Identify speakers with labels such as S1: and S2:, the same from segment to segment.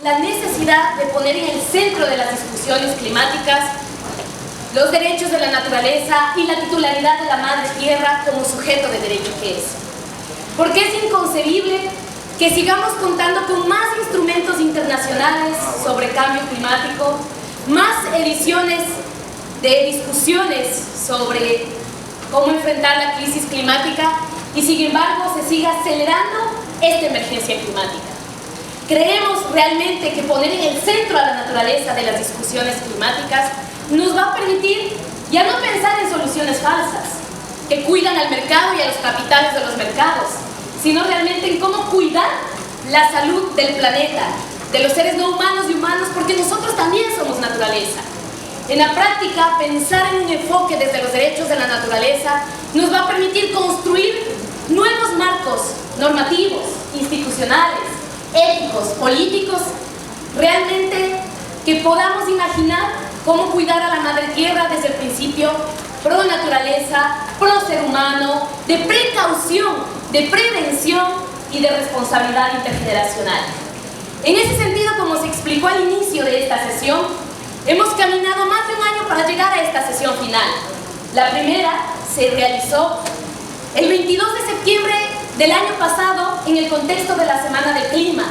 S1: la necesidad de poner en el centro de las discusiones climáticas los derechos de la naturaleza y la titularidad de la madre tierra como sujeto de derecho que es. Porque es inconcebible que sigamos contando con más instrumentos internacionales sobre cambio climático, más ediciones de discusiones sobre cómo enfrentar la crisis climática y sin embargo se siga acelerando esta emergencia climática. Creemos realmente que poner en el centro a la naturaleza de las discusiones climáticas nos va a permitir ya no pensar en soluciones falsas que cuidan al mercado y a los capitales de los mercados, sino realmente en cómo cuidar la salud del planeta, de los seres no humanos y humanos, porque nosotros también somos naturaleza. En la práctica, pensar en un enfoque desde los derechos de la naturaleza nos va a permitir construir nuevos marcos normativos, institucionales, éticos, políticos, realmente que podamos imaginar cómo cuidar a la madre tierra desde el principio pro naturaleza, pro ser humano, de precaución, de prevención y de responsabilidad intergeneracional. En ese sentido, como se explicó al inicio de esta sesión, hemos caminado más de un año para llegar a esta sesión final. La primera se realizó el 22 de septiembre del año pasado en el contexto de la Semana del Clima,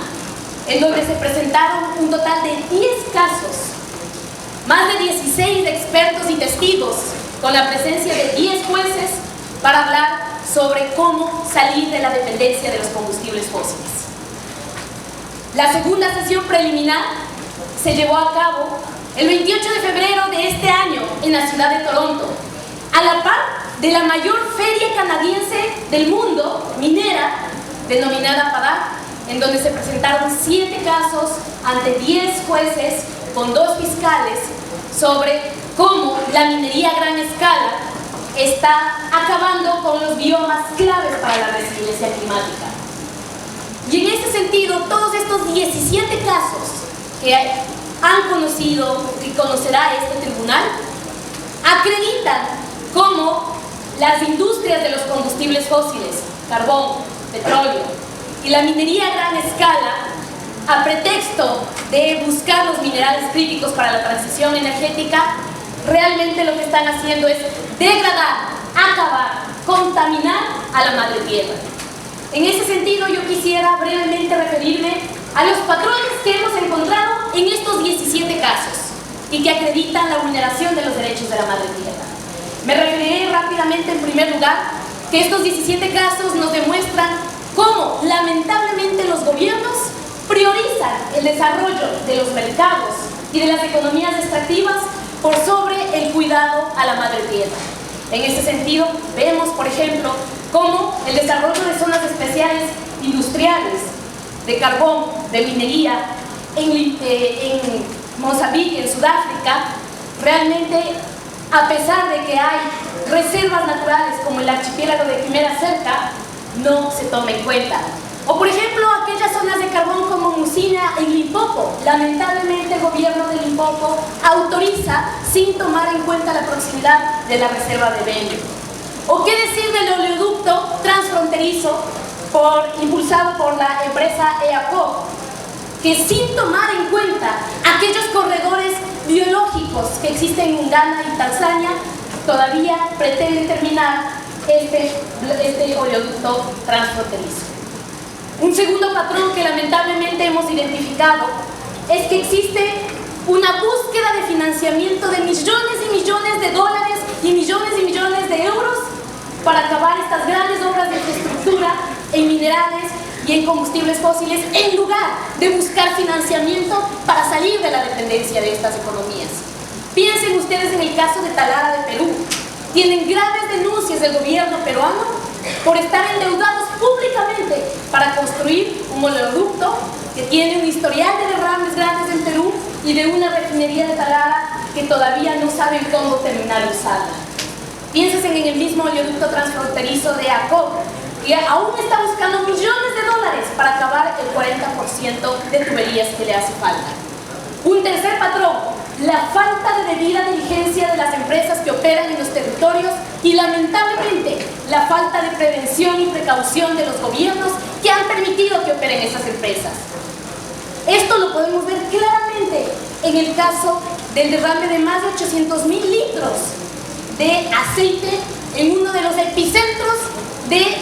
S1: en donde se presentaron un total de 10 casos, más de 16 expertos y testigos, con la presencia de 10 jueces para hablar sobre cómo salir de la dependencia de los combustibles fósiles. La segunda sesión preliminar se llevó a cabo el 28 de febrero de este año en la ciudad de Toronto, a la par de la mayor feria canadiense del mundo, minera, denominada PADAC, en donde se presentaron 7 casos ante 10 jueces con 2 fiscales sobre cómo la minería a gran escala está acabando con los biomas claves para la resiliencia climática. Y en ese sentido, todos estos 17 casos que han conocido y conocerá este tribunal acreditan cómo las industrias de los combustibles fósiles, carbón, petróleo y la minería a gran escala, a pretexto de buscar los minerales críticos para la transición energética, realmente lo que están haciendo es degradar, acabar, contaminar a la madre tierra. En ese sentido, yo quisiera brevemente referirme a los patrones que hemos encontrado en estos 17 casos y que acreditan la vulneración de los derechos de la madre tierra. Me referiré rápidamente, en primer lugar, que estos 17 casos nos demuestran cómo, lamentablemente, los gobiernos priorizan el desarrollo de los mercados y de las economías extractivas por sobre el cuidado a la madre tierra. En ese sentido, vemos, por ejemplo, cómo el desarrollo de zonas especiales industriales, de carbón, de minería, en Mozambique, en Sudáfrica, realmente, a pesar de que hay reservas naturales como el archipiélago de Quimera cerca, no se toma en cuenta. O por ejemplo, aquellas zonas de carbón como Musina en Limpopo. Lamentablemente el gobierno de Limpopo autoriza sin tomar en cuenta la proximidad de la reserva de Benio. O qué decir del oleoducto transfronterizo impulsado por la empresa EACO, que sin tomar en cuenta aquellos corredores biológicos que existen en Ghana y Tanzania, todavía pretende terminar este oleoducto transfronterizo. Un segundo patrón que lamentablemente hemos identificado es que existe una búsqueda de financiamiento de millones y millones de dólares y millones de euros para acabar estas grandes obras de infraestructura en minerales y en combustibles fósiles, en lugar de buscar financiamiento para salir de la dependencia de estas economías. Piensen ustedes en el caso de Talara de Perú. Tienen graves denuncias del gobierno peruano por estar endeudados públicamente para construir un oleoducto que tiene un historial de derrames grandes en Perú y de una refinería de Talara que todavía no saben cómo terminar de usarla. Piensen en el mismo oleoducto transfronterizo de ACOP, que aún está buscando millones de dólares para acabar el 40% de tuberías que le hace falta. Un tercer patrón, la falta de debida diligencia de las empresas que operan en los territorios y lamentablemente la falta de prevención y precaución de los gobiernos que han permitido que operen esas empresas. Esto lo podemos ver claramente en el caso del derrame de más de 800.000 litros de aceite en uno de los epicentros del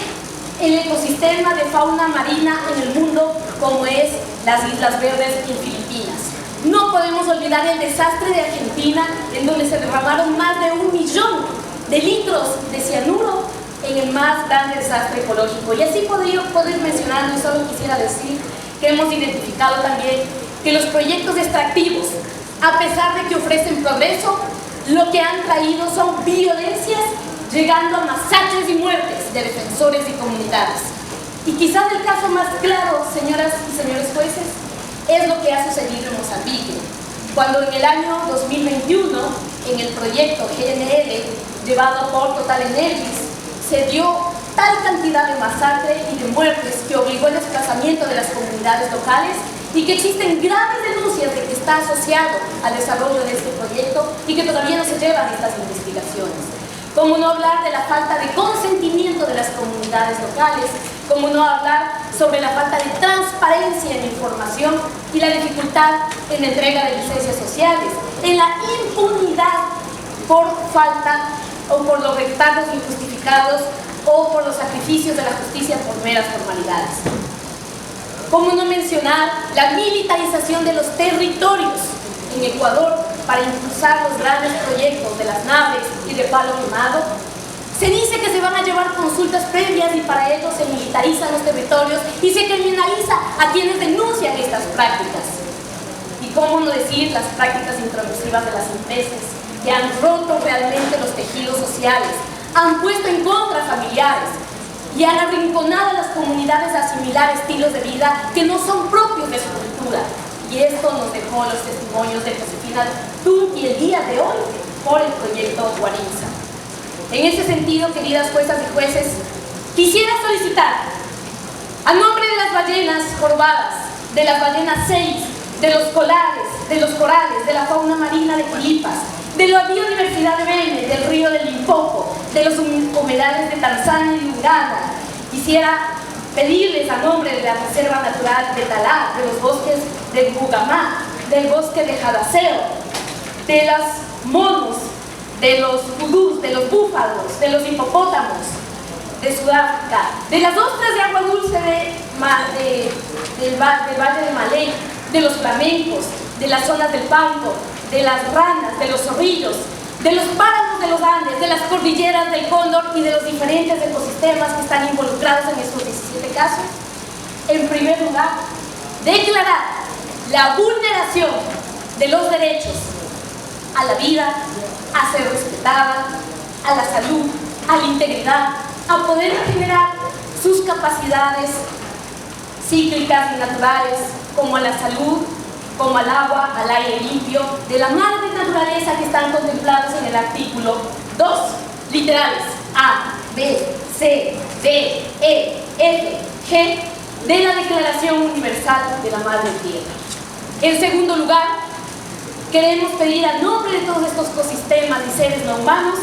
S1: ecosistema de fauna marina en el mundo, como es las Islas Verdes en Filipinas. No podemos olvidar el desastre de Argentina, en donde se derramaron más de 1 millón de litros de cianuro en el más grande desastre ecológico. Y así podría mencionar, yo solo quisiera decir que hemos identificado también que los proyectos extractivos, a pesar de que ofrecen progreso, lo que han traído son violencias, llegando a masacres y muertes de defensores y comunidades. Y quizás el caso más claro, señoras y señores jueces, es lo que ha sucedido en Mozambique, cuando en el año 2021, en el proyecto GNL, llevado por Total Energies, se dio tal cantidad de masacre y de muertes que obligó el desplazamiento de las comunidades locales y que existen graves denuncias de que está asociado al desarrollo de este proyecto y que todavía no se llevan estas investigaciones. Cómo no hablar de la falta de consentimiento de las comunidades locales, cómo no hablar sobre la falta de transparencia en la información y la dificultad en la entrega de licencias sociales, en la impunidad por falta o por los retardos injustificados o por los sacrificios de la justicia por meras formalidades. ¿Cómo no mencionar la militarización de los territorios en Ecuador para impulsar los grandes proyectos de las naves y de palo quemado? Se dice que se van a llevar consultas previas y para ello se militarizan los territorios y se criminaliza a quienes denuncian estas prácticas. Y cómo no decir las prácticas intrusivas de las empresas que han roto realmente los tejidos sociales, han puesto en contra familiares y han arrinconado a las comunidades a asimilar estilos de vida que no son propios de su cultura. Y esto nos dejó los testimonios de Josefina Tunqui el día de hoy por el proyecto Guarinza. En ese sentido, queridas juezas y jueces, quisiera solicitar, a nombre de las ballenas jorobadas, de las ballenas 6, de los corales, de la fauna marina de Quilipas, de la biodiversidad de Beni, del río del Limpopo, de los humedales de Tanzania y Uganda, quisiera pedirles a nombre de la Reserva Natural de Talá, de los bosques de Bugamá, del bosque de Jadaseo, de los monos, de los udús, de los búfalos, de los hipopótamos de Sudáfrica, de las ostras de agua dulce del Valle de Malé, de los flamencos, de las zonas del Pampo, de las ranas, de los zorrillos, de los páramos de los Andes, de las cordilleras del Cóndor y de los diferentes ecosistemas que están involucrados en estos 17 casos. En primer lugar, declarar la vulneración de los derechos a la vida, a ser respetada, a la salud, a la integridad, a poder regenerar sus capacidades cíclicas y naturales, como a la salud, como al agua, al aire limpio, de la madre naturaleza que están contemplados en el artículo 2, literales A, B, C, D, E, F, G, de la Declaración Universal de la Madre Tierra. En segundo lugar, queremos pedir a nombre de todos estos ecosistemas y seres no humanos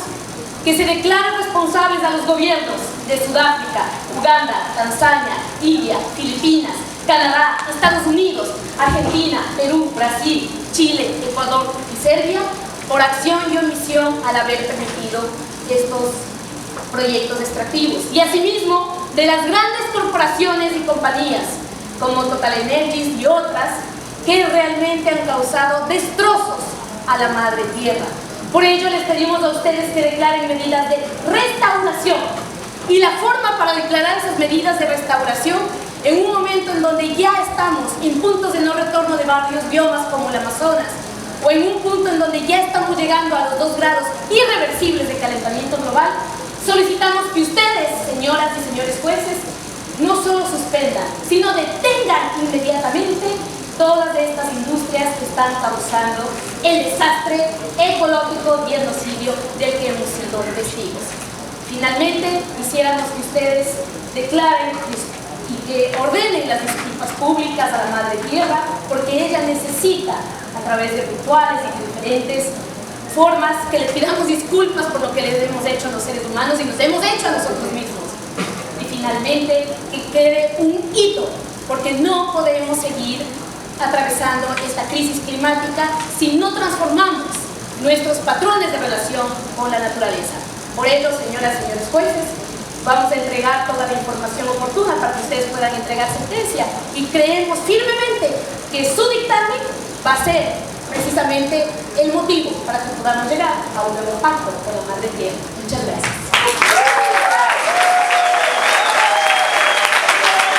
S1: que se declaren responsables a los gobiernos de Sudáfrica, Uganda, Tanzania, India, Filipinas, Canadá, Estados Unidos, Argentina, Perú, Brasil, Chile, Ecuador y Serbia por acción y omisión al haber permitido estos proyectos extractivos. Y asimismo de las grandes corporaciones y compañías como Total Energies y otras que realmente han causado destrozos a la madre tierra. Por ello les pedimos a ustedes que declaren medidas de restauración y la forma para declarar esas medidas de restauración en un momento en donde ya estamos en puntos de no retorno de varios biomas como el Amazonas, o en un punto en donde ya estamos llegando a los 2 grados irreversibles de calentamiento global, solicitamos que ustedes, señoras y señores jueces, no solo suspendan, sino detengan inmediatamente todas estas industrias que están causando el desastre ecológico y genocidio del que hemos sido testigos. Finalmente, quisiéramos que ustedes declaren y que ordenen las disculpas públicas a la Madre Tierra, porque ella necesita, a través de rituales y de diferentes formas, que le pidamos disculpas por lo que les hemos hecho a los seres humanos y nos hemos hecho a nosotros mismos. Y finalmente, que quede un hito, porque no podemos seguir atravesando esta crisis climática si no transformamos nuestros patrones de relación con la naturaleza. Por ello, señoras y señores jueces, vamos a entregar toda la información oportuna para que ustedes puedan entregar sentencia y creemos firmemente que su dictamen va a ser precisamente el motivo para que podamos llegar a un nuevo pacto con la Madre Tierra. Muchas gracias.